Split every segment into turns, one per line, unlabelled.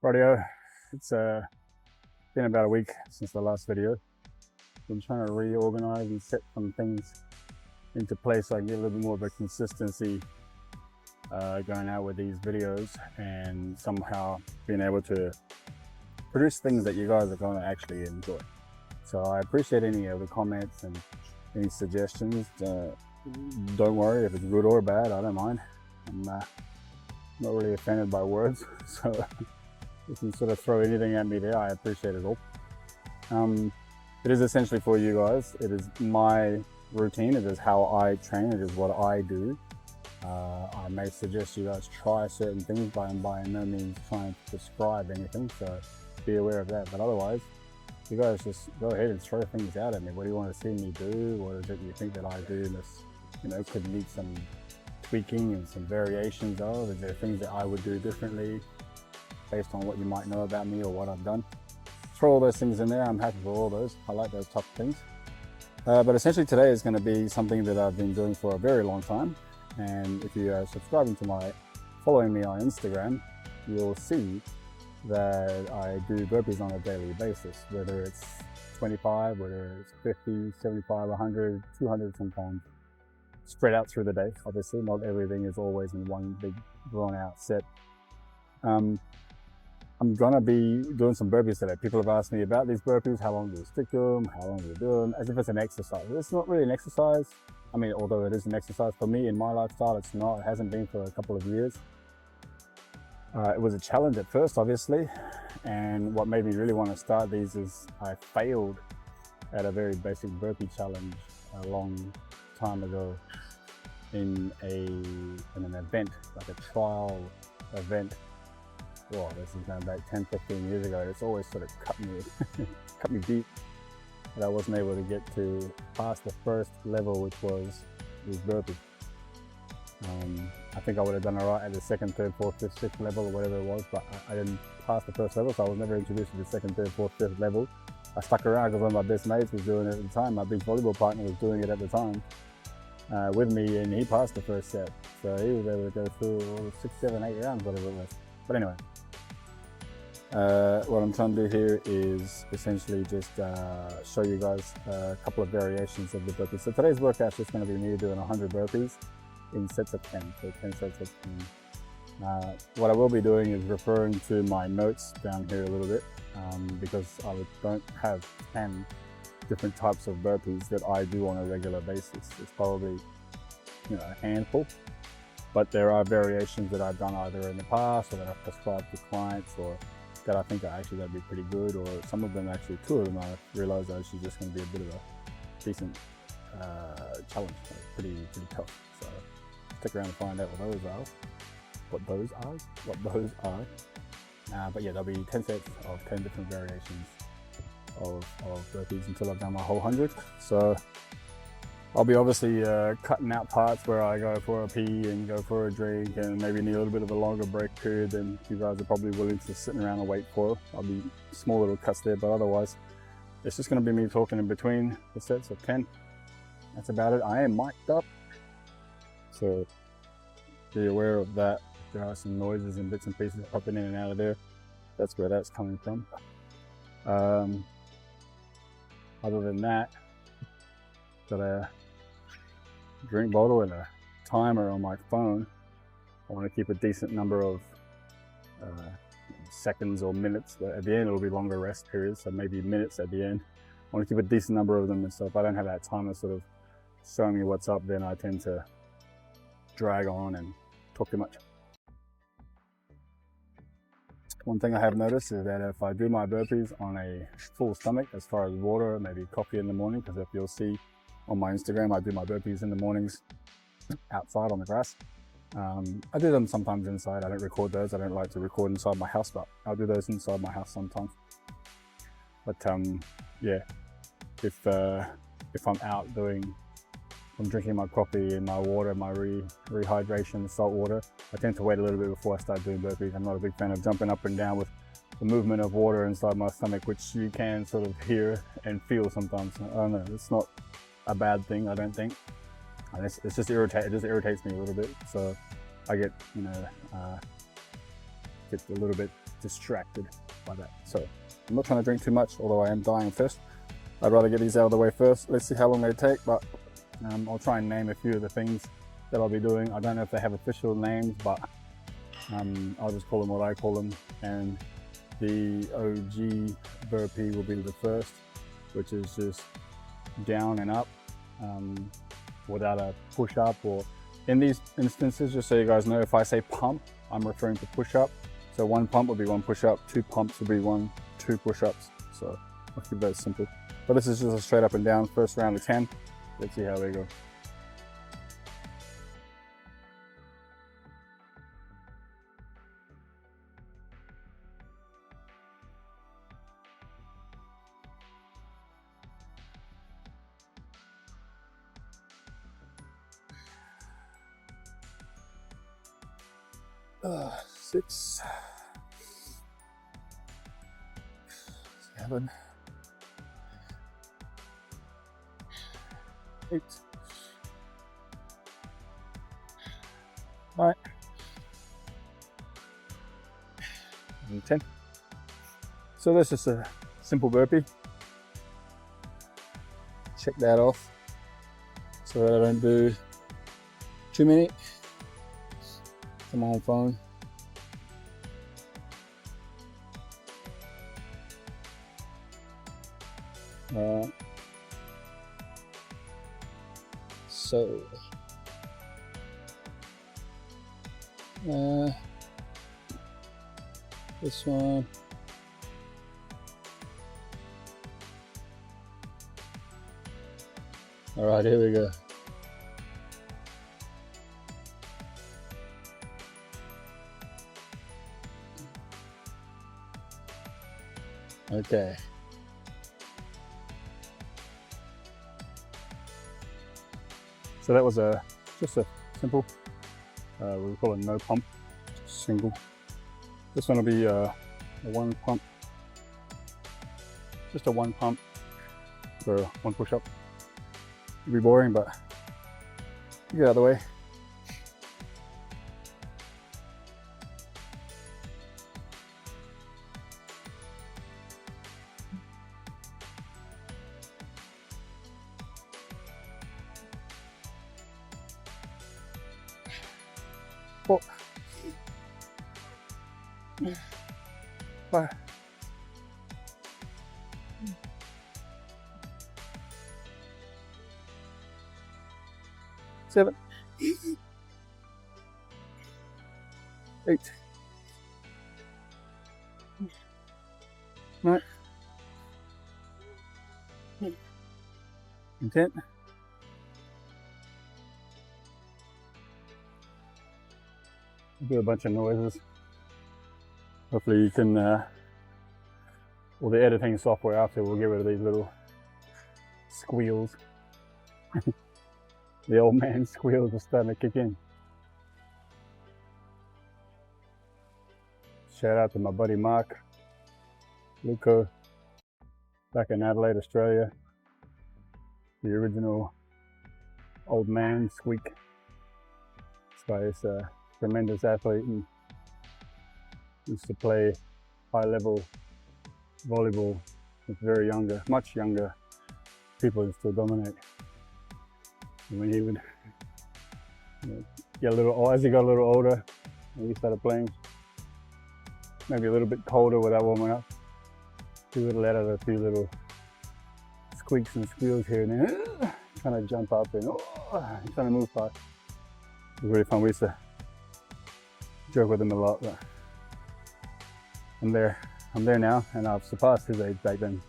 Rightio, it's been about a week since the last video. Been trying to reorganize and set some things into place so I can get a little bit more of a consistency going out with these videos and somehow being able to produce things that you guys are going to actually enjoy. So I appreciate any of the comments and any suggestions. Don't worry if it's good or bad, I don't mind. I'm not really offended by words, so you can sort of throw anything at me there. I appreciate it all. It is essentially for you guys. It is my routine. It is how I train. It is what I do. I may suggest you guys try certain things, but I'm by no means trying to prescribe anything, so be aware of that. But otherwise, you guys just go ahead and throw things out at me. What do you want to see me do? What is it you think that I do this, could need some tweaking and some variations of? Is there things that I would do differently based on what you might know about me or what I've done? Throw all those things in there. I'm happy for all those. I like those type of things. But essentially today is going to be something that I've been doing for a very long time. And if you are subscribing to following me on Instagram, you'll see that I do burpees on a daily basis, whether it's 25, whether it's 50, 75, 100, 200 sometimes, spread out through the day. Obviously, not everything is always in one big drawn out set. I'm gonna be doing some burpees today. People have asked me about these burpees, how long do you stick to them, how long do you do them, as if it's an exercise. It's not really an exercise. I mean, although it is an exercise for me in my lifestyle, it's not. It hasn't been for a couple of years. It was a challenge at first, obviously, and what made me really want to start these is I failed at a very basic burpee challenge a long time ago in an event, like a trial event. Well, this is going back 10, 15 years ago. It's always sort of cut me deep. But I wasn't able to get past the first level, which was these burpees. I think I would have done all right at the second, third, fourth, fifth, sixth level or whatever it was, but I didn't pass the first level, so I was never introduced to the second, third, fourth, fifth level. I stuck around because one of my best mates was doing it at the time. My big volleyball partner was doing it at the time with me, and he passed the first set. So he was able to go through 6, 7, 8 rounds, whatever it was. But anyway, what I'm trying to do here is essentially just show you guys a couple of variations of the burpees. So today's workout is just going to be me doing 100 burpees in sets of 10, so 10 sets of 10. What I will be doing is referring to my notes down here a little bit because I don't have 10 different types of burpees that I do on a regular basis. It's probably a handful, but there are variations that I've done either in the past or that I've prescribed to clients or that I think are actually going to be pretty good, or some of them, actually 2 of them, I realized are actually just going to be a bit of a decent challenge, pretty tough. So stick around to find out what those are. But yeah, there'll be 10 sets of 10 different variations of burpees until I've done my whole 100. So I'll be obviously cutting out parts where I go for a pee and go for a drink and maybe need a little bit of a longer break period than you guys are probably willing to sit around and wait for. I'll be small little cuts there, but otherwise it's just going to be me talking in between the sets of 10. That's about it. I am mic'd up, so be aware of that. There are some noises and bits and pieces popping in and out of there. That's where that's coming from. Other than that, got a drink bottle and a timer on my phone. I want to keep a decent number of seconds or minutes. At the end it'll be longer rest periods, so maybe minutes at the end. I want to keep a decent number of them, and so if I don't have that timer sort of showing me what's up, then I tend to drag on and talk too much. One thing I have noticed is that if I do my burpees on a full stomach, as far as water, maybe coffee in the morning, because if you'll see on my Instagram, I do my burpees in the mornings outside on the grass. I do them sometimes inside. I don't record those. I don't like to record inside my house, but I'll do those inside my house sometimes. But yeah, if I'm out I'm drinking my coffee and my water, my rehydration, salt water, I tend to wait a little bit before I start doing burpees. I'm not a big fan of jumping up and down with the movement of water inside my stomach, which you can sort of hear and feel sometimes. I don't know, it's not a bad thing, I don't think. And it just irritates me a little bit. So I get, get a little bit distracted by that. So I'm not trying to drink too much, although I am dying of thirst. I'd rather get these out of the way first. Let's see how long they take, but I'll try and name a few of the things that I'll be doing. I don't know if they have official names, but I'll just call them what I call them. And the OG burpee will be the first, which is just down and up without a push up. Or in these instances, just so you guys know, if I say pump, I'm referring to push up. So one pump would be one push up, two pumps would be two push ups. So I'll keep that simple. But this is just a straight up and down, first round of 10. Let's see how they go. Six, 7, 8, 9, and 10. So that's just a simple burpee. Check that off so that I don't do too many. Come on, phone. So this one, all right, here we go. Okay. So that was just a simple, we call it no pump, single. This one will be a one pump, just a one pump for one push up. It'll be boring, but get out of the way. Four, 5, 7, 8, 9, and 10. Do a bunch of noises. Hopefully you can, well, the editing software after will get rid of these little squeals. The old man squeals are starting to kick in. Shout out to my buddy Mark Luco back in Adelaide, Australia. The original old man squeak. This guy is a tremendous athlete and used to play high level volleyball with very younger, much younger people and still dominate. And when he would get a little, as he got a little older, and he started playing, maybe a little bit colder without warming up, he would let out a few little squeaks and squeals here and there, trying to jump up and trying to move fast. It was really fun. We used to joke with him a lot, but I'm there now, and I've surpassed his age back then,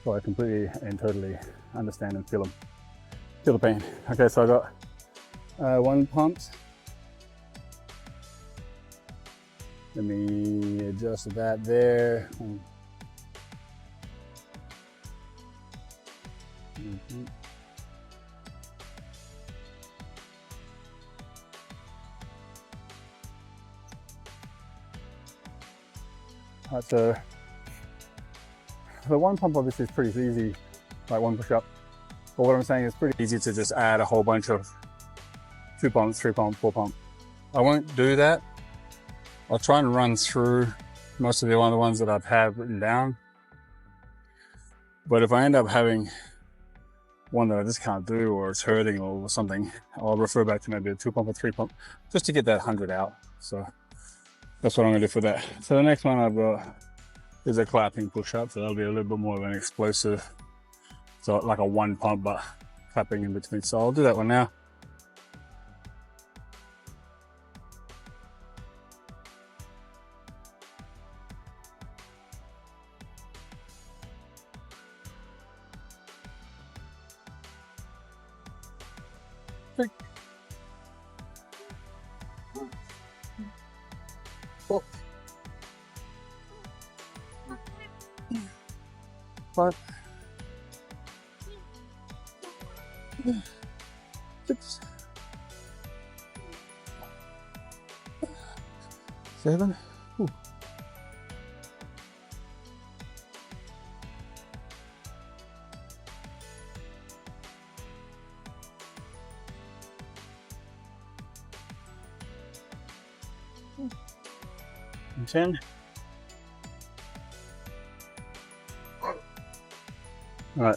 so I completely and totally understand and feel the pain. Okay, so I got one pump. Let me adjust that there. Alright, so the one pump obviously is pretty easy, like one push up. But what I'm saying is pretty easy to just add a whole bunch of 2 pumps, 3 pump, 4 pump. I won't do that. I'll try and run through most of the other ones that I've had written down. But if I end up having one that I just can't do, or it's hurting or something, I'll refer back to maybe a 2 pump or 3 pump just to get that 100 out. So that's what I'm gonna do for that. So the next one I've got is a clapping push-up. So that'll be a little bit more of an explosive. So like a 1 pump, but clapping in between. So I'll do that one now. Four, 5, 6, 7. Ooh. 10. All right.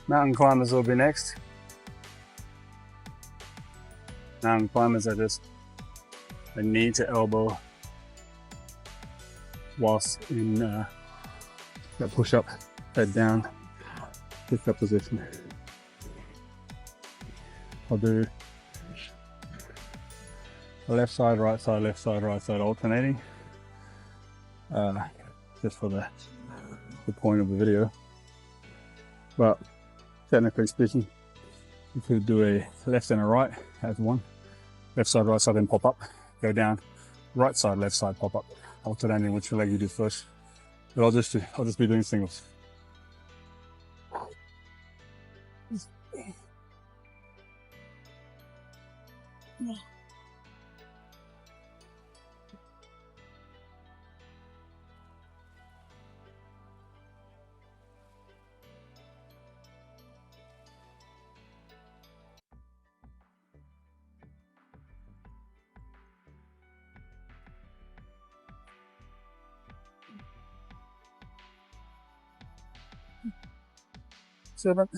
Mountain climbers will be next. Mountain climbers are just a knee to elbow whilst in that push up, head down, lift up position. I'll do left side, right side, left side, right side alternating, just for the point of the video. But technically speaking, you could do a left and a right as one. Left side, right side, then pop up, go down. Right side, left side, pop up. Alternating which leg you do first. But I'll just be doing singles. Seven,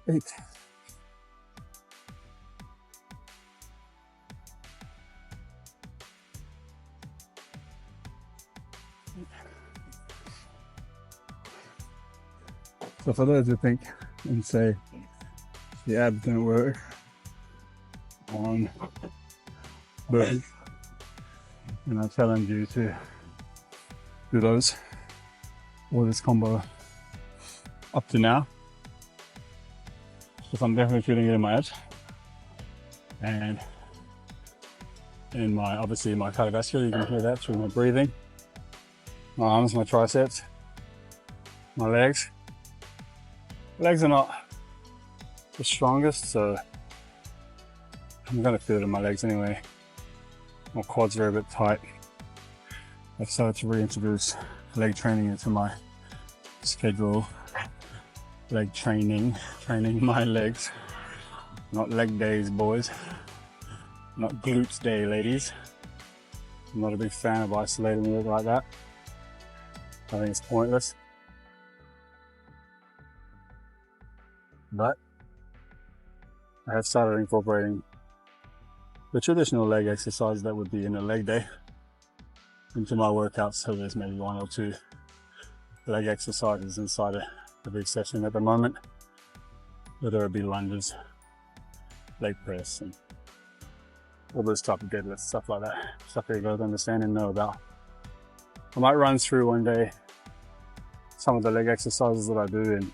8, 9. So for those who think and say the abs don't work on burpees, and I challenge you to do those or this combo up to now, because I'm definitely feeling it in my abs and in my, obviously in my cardiovascular. You can hear that through my breathing, my arms, my triceps, my legs. Legs are not the strongest, so I'm gonna feel it in my legs anyway. My quads are a bit tight. I've started to reintroduce leg training into my schedule. Leg training my legs. Not leg days, boys. Not glutes day, ladies. I'm not a big fan of isolating work like that. I think it's pointless. But I have started incorporating the traditional leg exercise that would be in a leg day into my workouts. So there's maybe 1 or 2 leg exercises inside a big session at the moment, whether it be lunges, leg press, and all this type of deadlifts, stuff like that, stuff that you guys understand and know about. I might run through one day some of the leg exercises that I do, and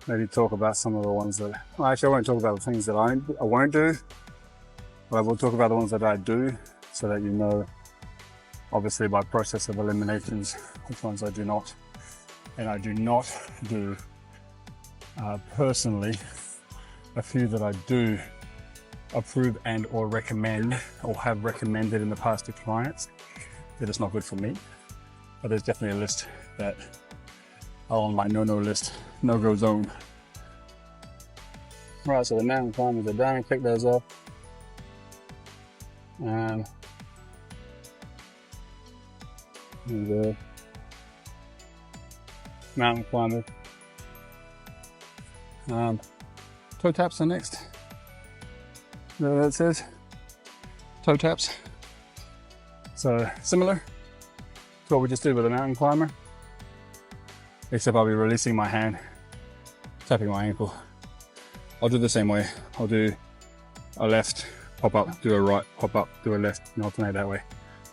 maybe talk about some of the ones that, well, actually I won't talk about the things that I won't do, But we'll talk about the ones that I do so that you know, obviously by process of eliminations, which ones I do not. And I do not do, personally, a few that I do approve and or recommend or have recommended in the past to clients. That it's not good for me. But there's definitely a list that are on my no-no list, no-go zone. Right, so the mountain climbers are done, click those off. And the mountain climbers. Toe taps are next. There that says toe taps. So similar to what we just did with a mountain climber, except I'll be releasing my hand, tapping my ankle. I'll do the same way. I'll do a left, pop up, do a right, pop up, do a left, and alternate that way.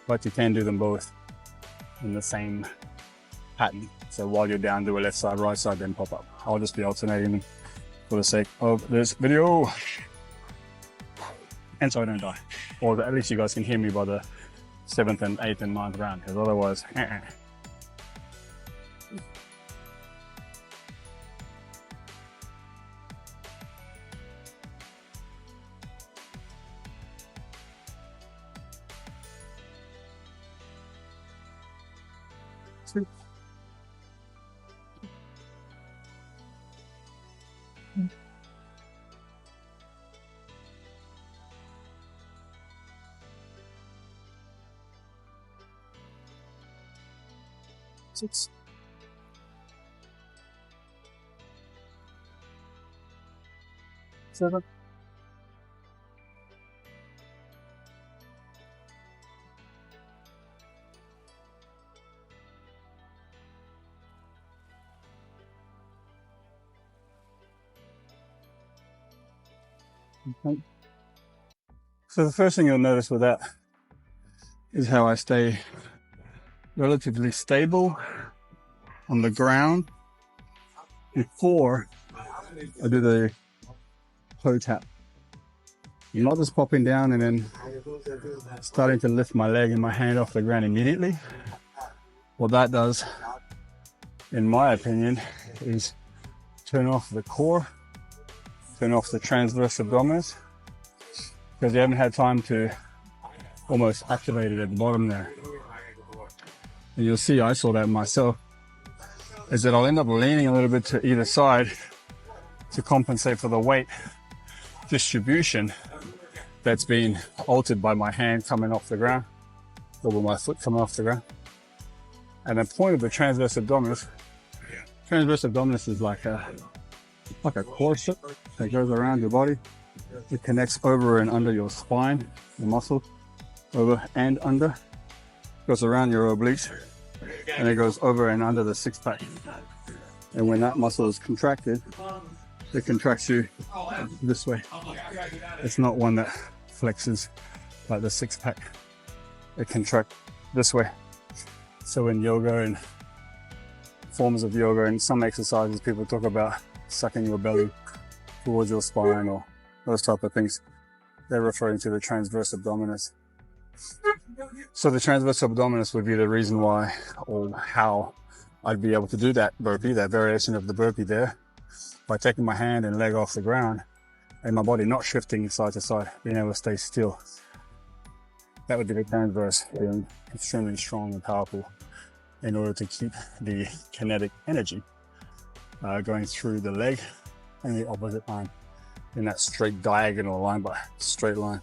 But you can do them both in the same pattern. So while you're down, do a left side, right side, then pop up. I'll just be alternating them for the sake of this video. And so I don't die. Or at least you guys can hear me by the 7th and 8th and 9th round, because otherwise, Six. Seven. Okay. So the first thing you'll notice with that is how I stay relatively stable on the ground before I do the toe tap. You're not just popping down and then starting to lift my leg and my hand off the ground immediately. What that does, in my opinion, is turn off the core, turn off the transverse abdominis, because you haven't had time to almost activate it at the bottom there. And you'll see, I saw that myself, is that I'll end up leaning a little bit to either side to compensate for the weight distribution that's been altered by my hand coming off the ground, or with my foot coming off the ground. And the point of the transverse abdominis is like a corset that goes around your body. It connects over and under your spine, the muscle, over and under. Goes around your obliques, and it goes over and under the six-pack. And when that muscle is contracted, it contracts you this way. It's not one that flexes like the six-pack. It contracts this way. So in yoga and forms of yoga and some exercises, people talk about sucking your belly towards your spine or those type of things. They're referring to the transverse abdominis. So the transverse abdominis would be the reason why, or how I'd be able to do that burpee, that variation of the burpee there, by taking my hand and leg off the ground and my body not shifting side to side, being able to stay still. That would be the transverse, being extremely strong and powerful in order to keep the kinetic energy going through the leg and the opposite arm in that straight diagonal line, but straight line.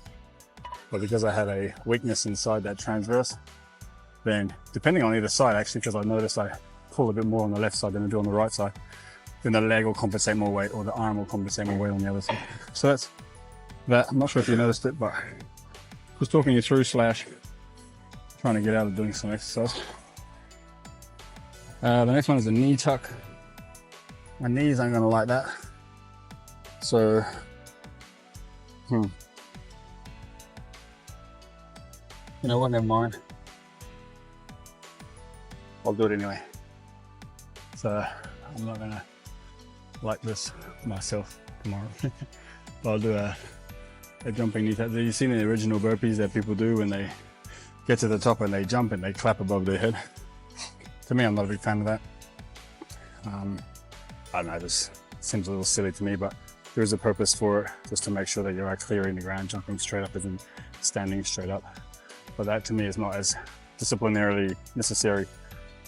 But because I have a weakness inside that transverse, then depending on either side, actually, because I notice I pull a bit more on the left side than I do on the right side, then the leg will compensate more weight, or the arm will compensate more weight on the other side. So that's that. I'm not sure if you noticed it, but I was talking you through / trying to get out of doing some exercise. The next one is a knee tuck. My knees aren't going to like that. So, you know what, never mind. I'll do it anyway. So I'm not gonna like this myself tomorrow. But I'll do a a jumping knee tap. You've seen the original burpees that people do when they get to the top and they jump and they clap above their head. To me, I'm not a big fan of that. I don't know, this seems a little silly to me, but there is a purpose for it, just to make sure that you are clearing the ground. Jumping straight up isn't standing straight up. But that to me is not as disciplinarily necessary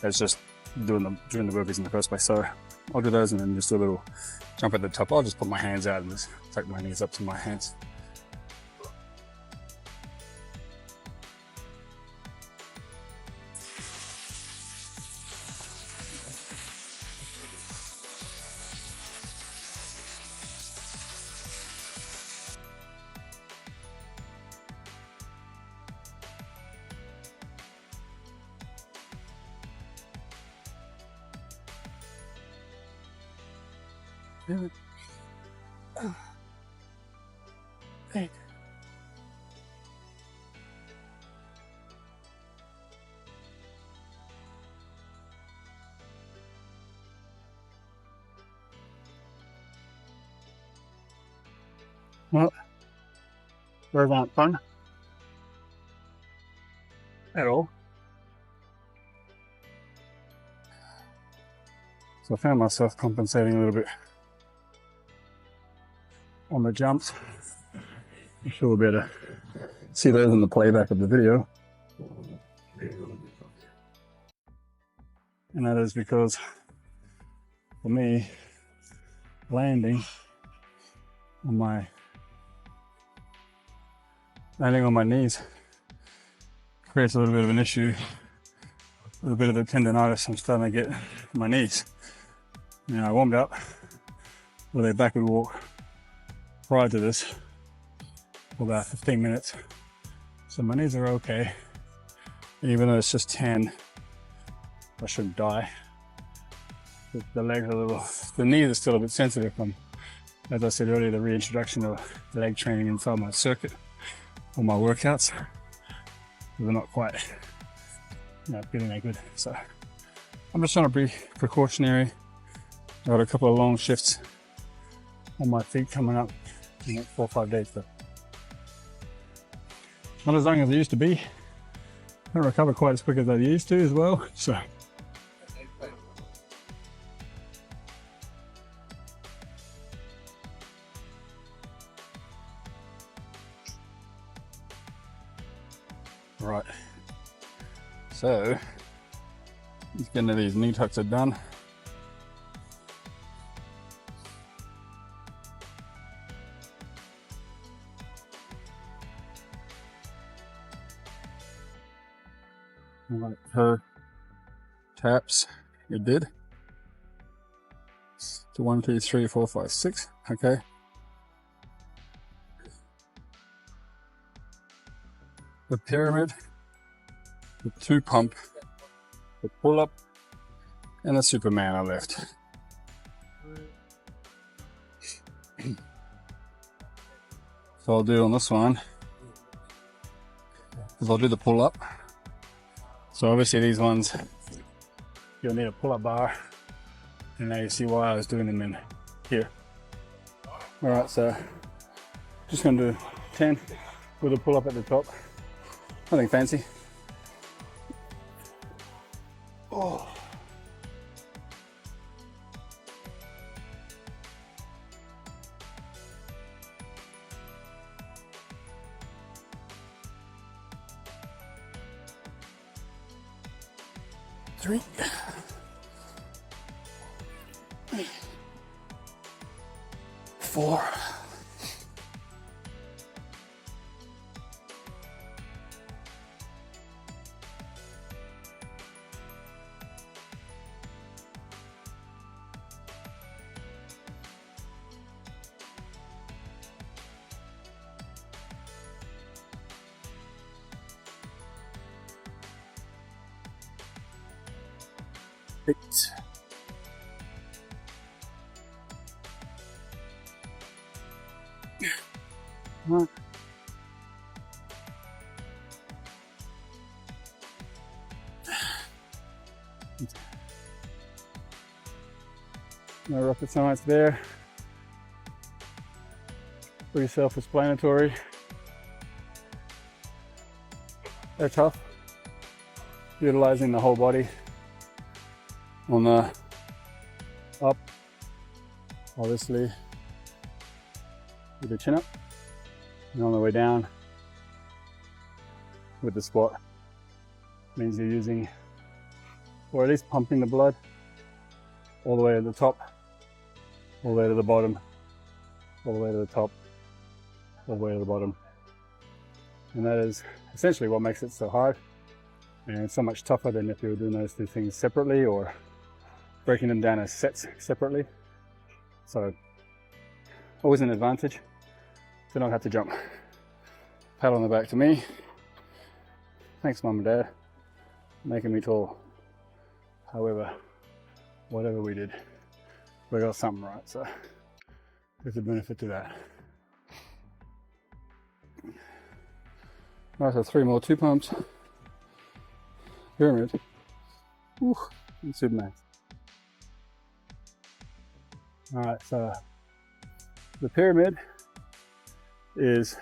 as just doing the burpees in the first place. So I'll do those and then just do a little jump at the top. I'll just put my hands out and just take my knees up to my hands. Seven, 8. Well, those aren't fun at all. So I found myself compensating a little bit on the jumps. I'm sure we'll be able to see those in the playback of the video. And that is because, for me, landing on my knees creates a little bit of an issue, a little bit of a tendonitis I'm starting to get in my knees. You know, I warmed up with a backward walk prior to this for about 15 minutes. So my knees are okay. Even though it's just 10, I shouldn't die. The legs are a little, the knees are still a bit sensitive from, as I said earlier, the reintroduction of leg training inside my circuit or my workouts. They're not quite, feeling that good. So I'm just trying to be precautionary. I've got a couple of long shifts on my feet coming up in like 4 or 5 days, but not as long as I used to be. I don't recover quite as quick as I used to as well, so. Right, so let's get into these knee tucks are done. Like toe taps, it did. So 1, 2, 3, 4, 5, 6. Okay. The pyramid, the 2 pump, the pull up, and the Superman are left. So I'll do on this one is I'll do the pull up. So obviously these ones, you'll need a pull-up bar, and now you see why I was doing them in here. Alright, so just going to do 10 with a pull-up at the top. Nothing fancy. Oh. Three. 4. 8. One. No rocket science there. pretty self-explanatory. They're tough. Utilizing the whole body on the up, obviously, with the chin up, and on the way down with the squat. Means you're using, or at least pumping the blood all the way to the top, all the way to the bottom, all the way to the top, all the way to the bottom. And that is essentially what makes it so hard, and it's so much tougher than if you were doing those two things separately or breaking them down as sets separately. So always an advantage to not have to jump. Pat on the back to me. Thanks, Mum and Dad, making me tall. However, whatever we did, we got something right, so there's a benefit to that. Alright, so 3 more 2 pumps. Pyramid. Woo, and Superman. Alright, so the pyramid is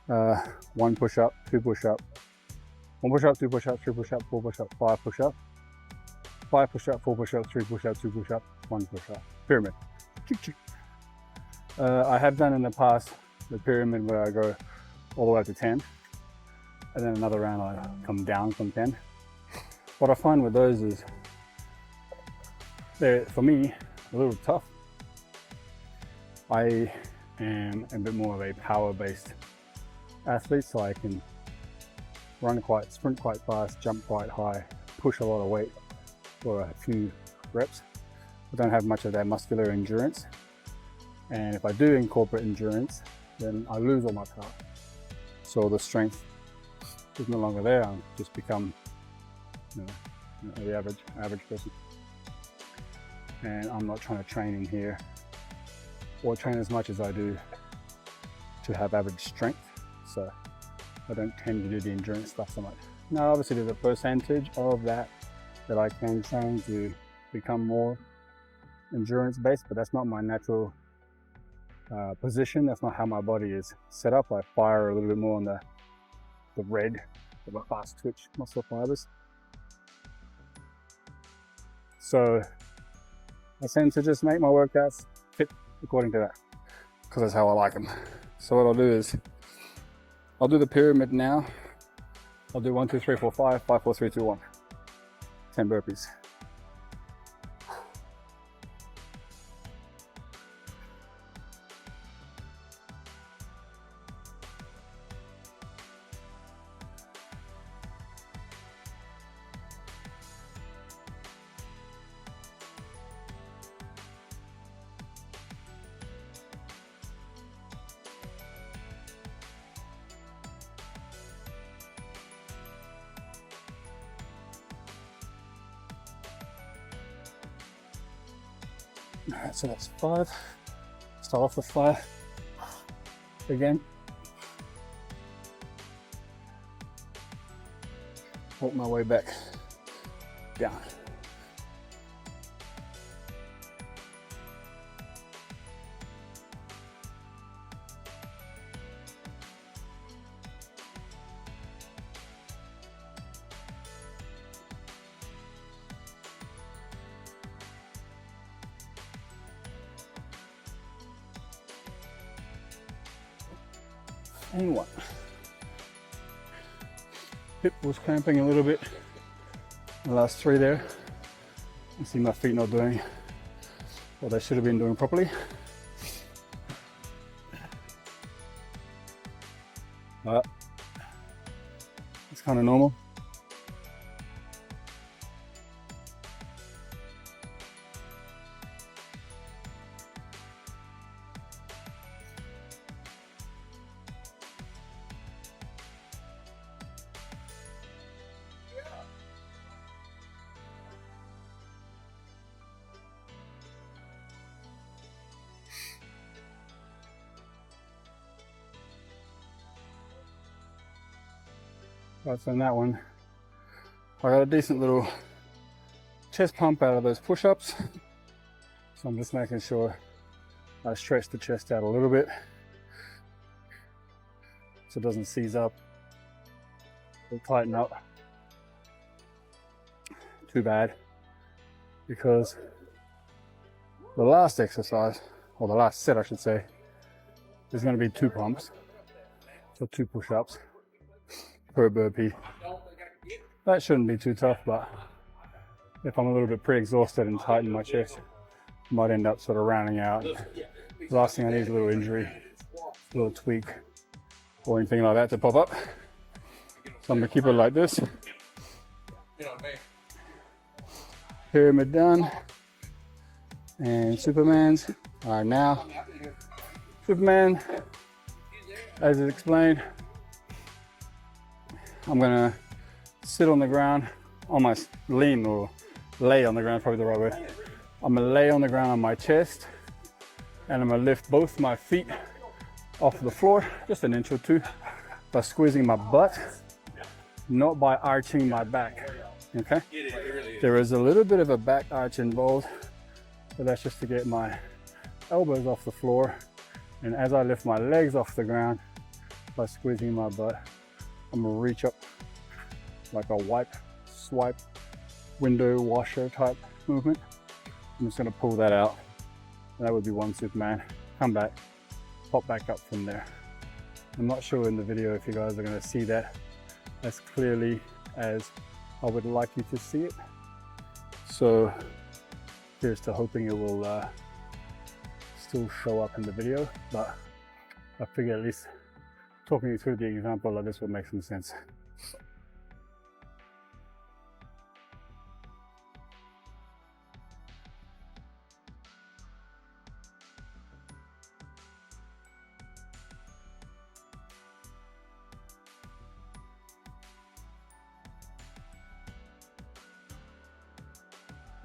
1 push up, 2 push up, 1 push up, 2 push up, 3 push up, 4 push up, 5 push up, 5 push up, 4 push up, 3 push up, 2 push up, 1 push up. Pyramid. I have done in the past the pyramid where I go all the way up to 10, and then another round I come down from 10. What I find with those is they're, for me, a little tough. I am a bit more of a power-based athlete, so I can sprint quite fast, jump quite high, push a lot of weight for a few reps. I don't have much of that muscular endurance, and if I do incorporate endurance, then I lose all my power. So the strength is no longer there. I just become, the average person. And I'm not trying to train in here or train as much as I do to have average strength. So I don't tend to do the endurance stuff so much. Now, obviously there's a percentage of that I can train to become more endurance based, but that's not my natural position. That's not how my body is set up. I fire a little bit more on the red, the fast twitch muscle fibers. So I tend to just make my workouts fit according to that, because that's how I like them. So what I'll do is, I'll do the pyramid now. I'll do 1, 2, 3, 4, 5, 5, 4, 3, 2, 1. 10 burpees. Alright, so that's 5. Start off with 5 again. Work my way back down. And 1. Hip was cramping a little bit. The last 3 there. You see my feet not doing what they should have been doing properly. But it's kind of normal. Right, so in that one, I got a decent little chest pump out of those push-ups. So I'm just making sure I stretch the chest out a little bit so it doesn't seize up or tighten up too bad, because the last exercise, or the last set I should say, is going to be 2 pumps, so 2 push-ups per burpee. That shouldn't be too tough, but if I'm a little bit pre-exhausted and tighten my chest, I might end up sort of rounding out. The last thing I need is a little injury, a little tweak, or anything like that to pop up. So I'm going to keep it like this. Pyramid done. And Superman's. Alright, now Superman, as is explained, I'm gonna sit on the ground on my lean, or lay on the ground, probably the right word. I'm gonna lay on the ground on my chest, and I'm gonna lift both my feet off the floor, just an inch or two, by squeezing my butt, not by arching my back. Okay? There is a little bit of a back arch involved, but that's just to get my elbows off the floor. And as I lift my legs off the ground by squeezing my butt, I'm gonna reach up like a wipe, swipe, window washer type movement. I'm just gonna pull that out. That would be 1 Superman. Come back, pop back up from there. I'm not sure in the video if you guys are gonna see that as clearly as I would like you to see it. So here's to hoping it will still show up in the video, but I figure at least talking you through the example of this will make some sense.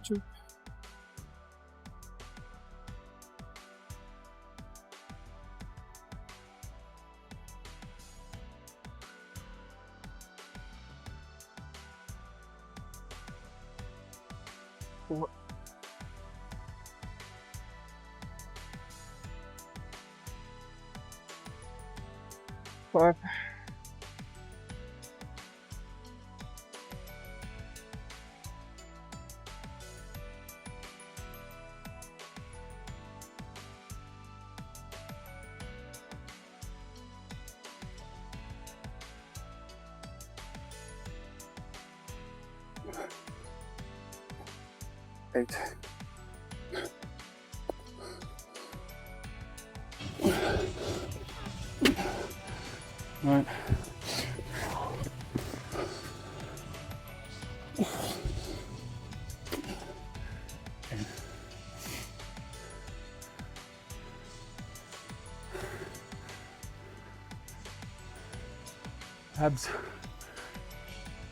Sure. What? Five. Eight. All right. Abs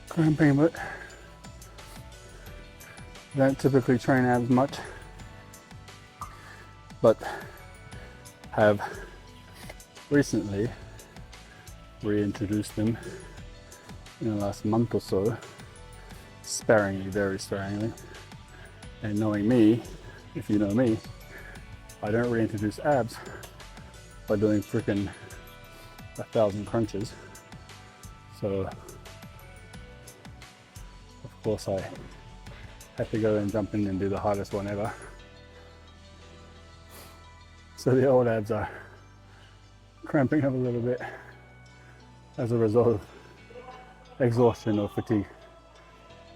cramping, but don't typically train abs much, but have recently reintroduced them in the last month or so, sparingly, very sparingly. And knowing me, if you know me, I don't reintroduce abs by doing freaking 1,000 crunches. So of course I had to go and jump in and do the hardest one ever. So the old abs are cramping up a little bit as a result of exhaustion or fatigue.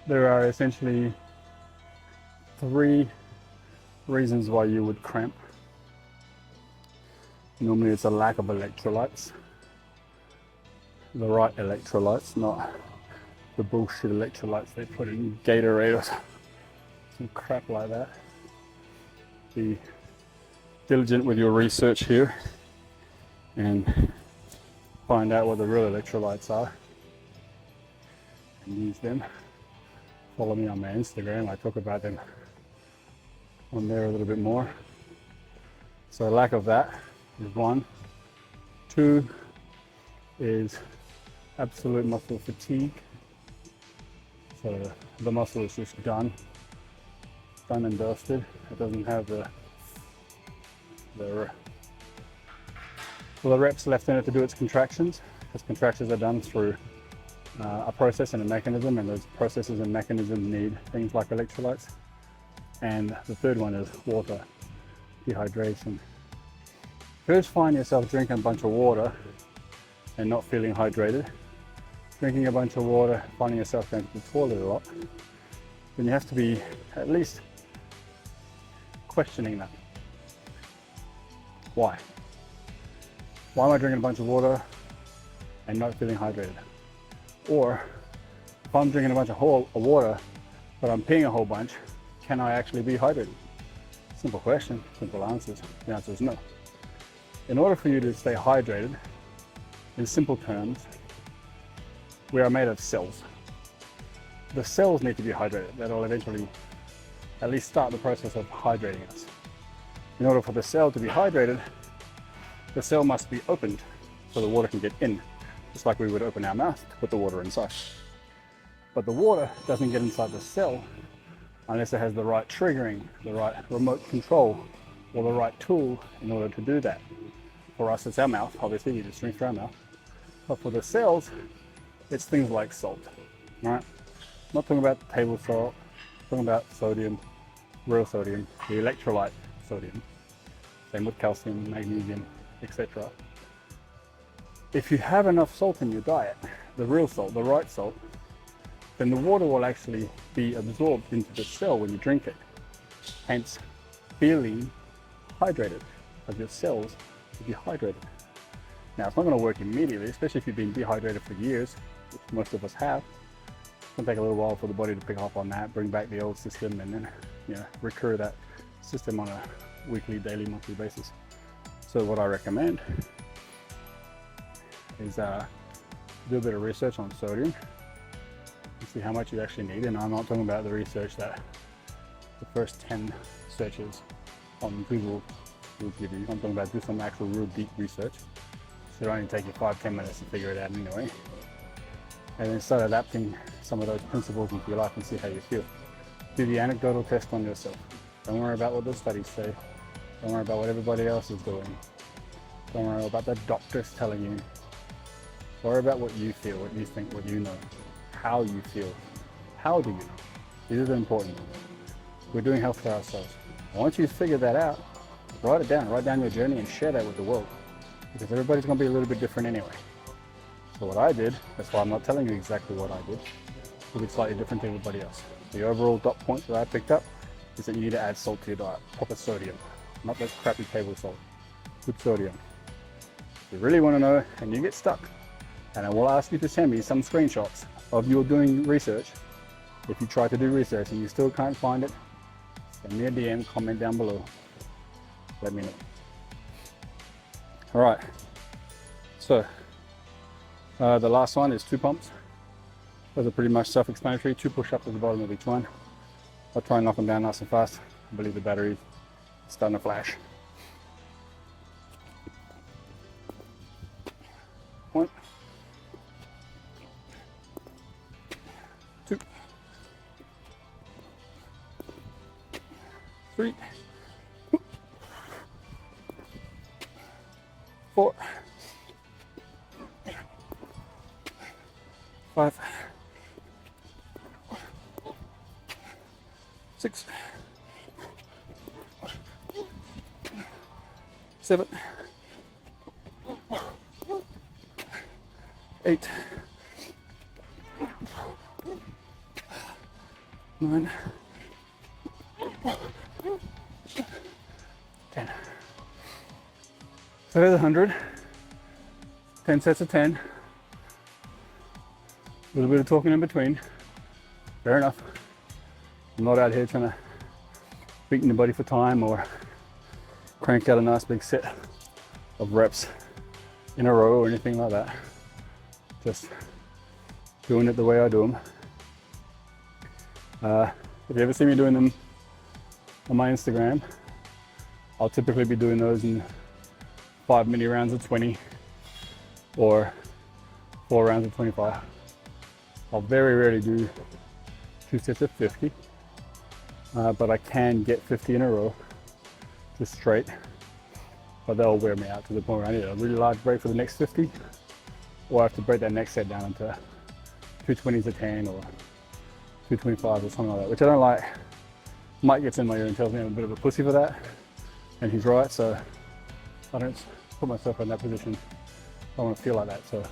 There are essentially 3 reasons why you would cramp. Normally it's a lack of electrolytes. The right electrolytes, not the bullshit electrolytes they put in Gatorade or some crap like that. Be diligent with your research here and find out what the real electrolytes are and use them. Follow me on my Instagram, I talk about them on there a little bit more. So lack of that is 1. 2 is absolute muscle fatigue. So the muscle is just done and dusted. It doesn't have the the reps left in it to do its contractions, because contractions are done through a process and a mechanism, and those processes and mechanisms need things like electrolytes. And the third one is water, dehydration. If you just find yourself drinking a bunch of water and not feeling hydrated, drinking a bunch of water, finding yourself going to the toilet a lot, then you have to be at least questioning that. Why? Why am I drinking a bunch of water and not feeling hydrated? Or if I'm drinking a bunch of water but I'm peeing a whole bunch, can I actually be hydrated? Simple question, simple answers. The answer is no. In order for you to stay hydrated, in simple terms, we are made of cells. The cells need to be hydrated. That'll eventually at least start the process of hydrating us. In order for the cell to be hydrated, the cell must be opened so the water can get in, just like we would open our mouth to put the water inside. But the water doesn't get inside the cell unless it has the right triggering, the right remote control, or the right tool in order to do that. For us, it's our mouth. Obviously, you just drink through our mouth. But for the cells, it's things like salt, right? I'm not talking about table salt, I'm talking about sodium, real sodium, the electrolyte sodium. Same with calcium, magnesium, etc. If you have enough salt in your diet, the real salt, the right salt, then the water will actually be absorbed into the cell when you drink it. Hence, feeling hydrated, because your cells will be hydrated. Now, it's not going to work immediately, especially if you've been dehydrated for years, which most of us have. It's going to take a little while for the body to pick up on that, bring back the old system, and then recur that system on a weekly, daily, monthly basis. So what I recommend is do a bit of research on sodium and see how much you actually need. And I'm not talking about the research that the first 10 searches on Google will give you. I'm talking about do some actual real deep research. So it'll only take you 5-10 minutes to figure it out anyway. And then start adapting some of those principles into your life and see how you feel. Do the anecdotal test on yourself. Don't worry about what the studies say. Don't worry about what everybody else is doing. Don't worry about the doctors telling you. Worry about what you feel, what you think, what you know, how you feel. How do you know? These are the important ones. We're doing health for ourselves. Once you figure that out, write it down. Write down your journey and share that with the world. Because everybody's going to be a little bit different anyway. So what I did, that's why I'm not telling you exactly what I did, it'll be slightly different to everybody else. The overall dot point that I picked up is that you need to add salt to your diet, proper sodium, not that crappy table salt, good sodium. If you really want to know and you get stuck, and I will ask you to send me some screenshots of you doing research. If you try to do research and you still can't find it, send me a DM, comment down below, let me know. All right, so the last one is 2 pumps. Those are pretty much self-explanatory. 2 push-ups at the bottom of each one. I'll try and knock them down nice and fast. I believe the battery's starting to flash. 1, 2, 3, 4, 5, 6, 7, 8, 9, 10. So there's 100. 10 sets of 10. A little bit of talking in between. Fair enough. I'm not out here trying to beat anybody for time or crank out a nice big set of reps in a row or anything like that. Just doing it the way I do them. If you ever see me doing them on my Instagram, I'll typically be doing those in 5 mini rounds of 20 or 4 rounds of 25. I'll very rarely do 2 sets of 50, but I can get 50 in a row, just straight. but they'll wear me out to the point where I need a really large break for the next 50, or I have to break that next set down into 220s a 10 or 225s or something like that, which I don't like. Mike gets in my ear and tells me I'm a bit of a pussy for that, and he's right, so I don't put myself in that position. I don't want to feel like that, so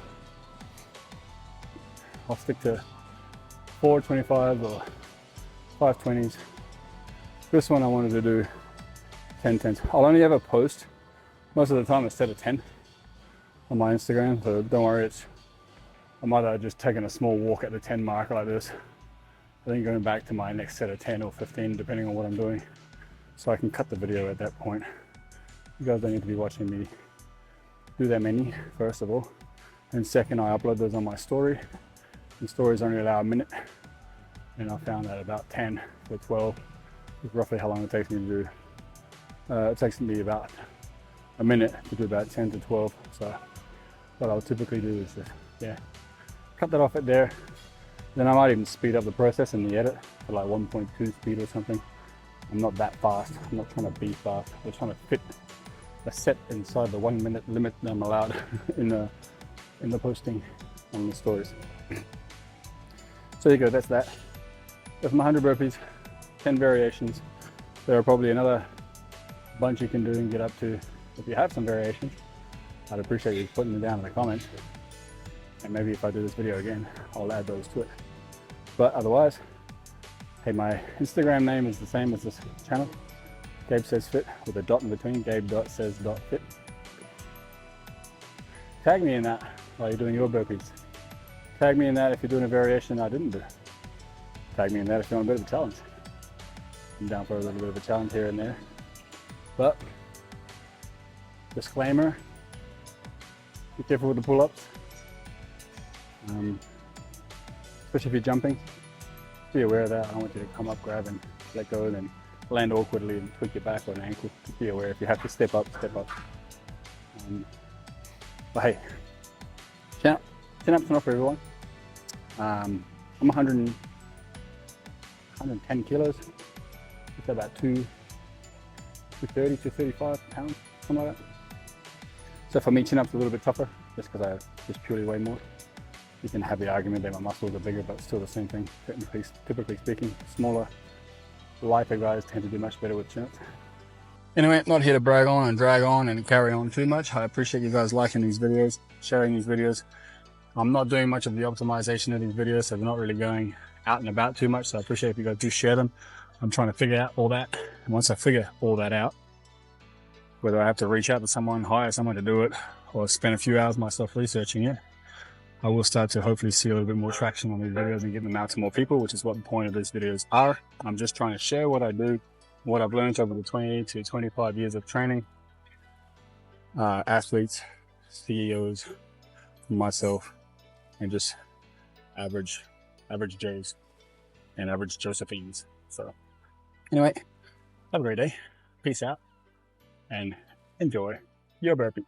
I'll stick to 425s or 520s. This one I wanted to do 10-10s. I'll only ever post, most of the time, a set of 10 on my Instagram, so don't worry, I'm either just taking a small walk at the 10 mark like this, I think going back to my next set of 10 or 15, depending on what I'm doing, so I can cut the video at that point. You guys don't need to be watching me do that many, first of all. And second, I upload those on my story. And stories only allow a minute. And I found that about 10 to 12 is roughly how long it takes me to do. It takes me about a minute to do about 10 to 12. So what I'll typically do is just, cut that off at there. Then I might even speed up the process in the edit to like 1.2 speed or something. I'm not that fast. I'm not trying to be fast. I'm trying to fit a set inside the 1 minute limit that I'm allowed in the posting on the stories. So there you go, that's that. That's my 100 burpees, 10 variations. There are probably another bunch you can do and get up to if you have some variations. I'd appreciate you putting them down in the comments. And maybe if I do this video again, I'll add those to it. But otherwise, hey, my Instagram name is the same as this channel. Gabe Says Fit with a dot in between, gabe.says.fit. Tag me in that while you're doing your burpees. Tag me in that if you're doing a variation I didn't do. Tag me in that if you want a bit of a challenge. I'm down for a little bit of a challenge here and there. But, disclaimer, be careful with the pull-ups. Especially if you're jumping, be aware of that. I don't want you to come up, grab and let go, and then land awkwardly and tweak your back or an ankle. Just be aware if you have to step up, step up. But hey, chin ups not for everyone. I'm 110 kilos. It's about 230, 235 pounds, something like that. So for me, chin up's a little bit tougher, just because I just purely weigh more. You can have the argument that my muscles are bigger, but still the same thing. Typically speaking, smaller, lighter guys tend to do much better with chin-ups. Anyway, not here to brag on and drag on and carry on too much. I appreciate you guys liking these videos, sharing these videos. I'm not doing much of the optimization of these videos, so they're not really going out and about too much. So I appreciate if you guys do share them. I'm trying to figure out all that. And once I figure all that out, whether I have to reach out to someone, hire someone to do it, or spend a few hours myself researching it, I will start to hopefully see a little bit more traction on these videos and get them out to more people, which is what the point of these videos are. I'm just trying to share what I do, what I've learned over the 20 to 25 years of training. Athletes, CEOs, myself, and just average Joes and average Josephines. So anyway, have a great day. Peace out and enjoy your burpee.